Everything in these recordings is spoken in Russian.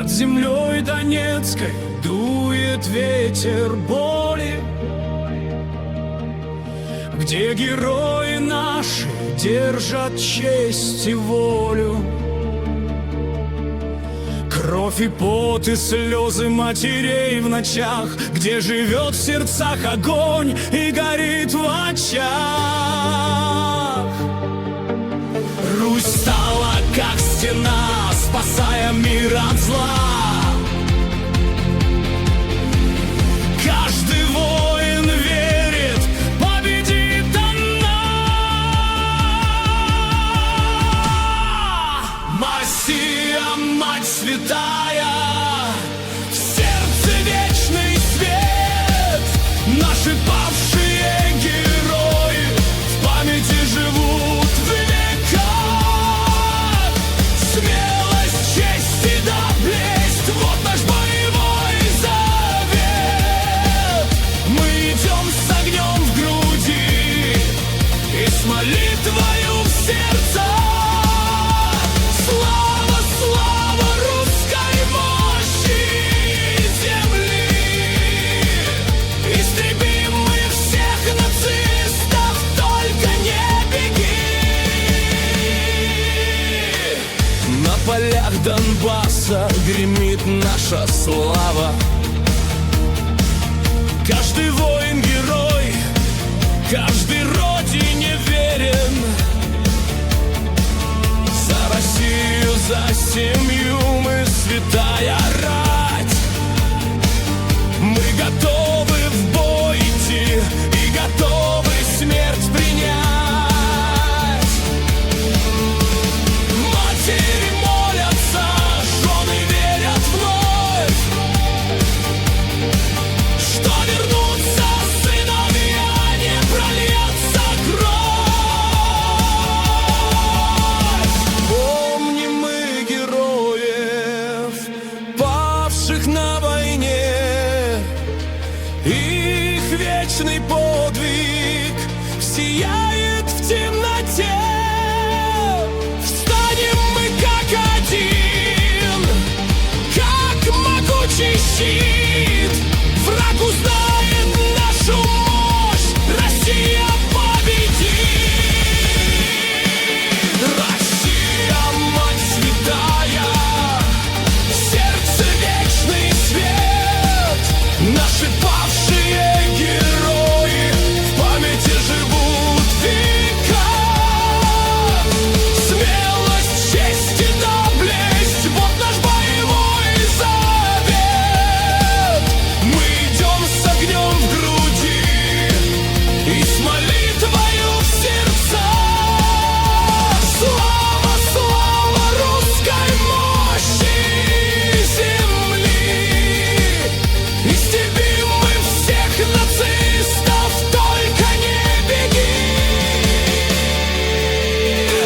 Над землей Донецкой дует ветер боли, где герои наши держат честь и волю. Кровь и пот и слезы матерей в ночах, где живет в сердцах огонь и горит в очах. Русь стала как стена, спасая мир от зла. Каждый воин верит, победит она. Россия, мать святая, в сердце вечный свет. Наши павшие герои в памяти живут в веках. Смелость, честь и доблесть — вот наш боевой завет. Мы идем с огнем в груди и с молитвою в сердце. Слава, слава русской мощи земли! Истребим мы всех нацистов, только не беги! На полях Донбасса гремит наша слава. Каждый воин герой, каждый родине верен. За Россию, за семью мы святая рать. Мы готовы в бой идти и готовы смерть принять. Матери молятся, жены верят вновь, что вернутся сыновья, не прольется кровь. Помним мы героев, павших на войне, их вечный подвиг сияет в темноте. Встанем мы как один, как могучий щит. Враг узнает нашу мощь, Россия победит. Россия, мать святая, в сердце вечный свет. Наши павшие герои в памяти живут в веках. Смелость, честь и доблесть — вот наш боевой завет. Мы идем с огнем в груди и с молитвою в сердце. Слава, слава русской мощи земли! Истребим мы всех нацистов, только не беги!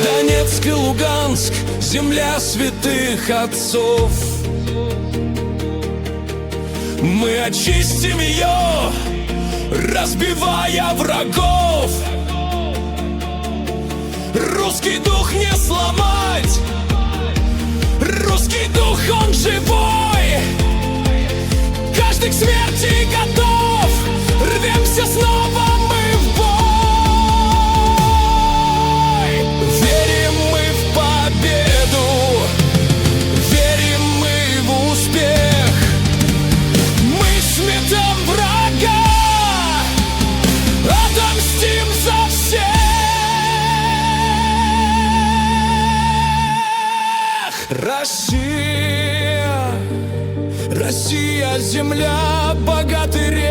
Донецк и Луганск — земля святых отцов. Мы очистим ее, разбивая врагов. Русский дух не сломать, русский дух, он живой. Каждый к смерти готов, рвемся снова мы в бой. Верим мы в победу, верим мы в успех. Мы сметем врага, отомстим за всех. Россия, Россия, земля богатырей.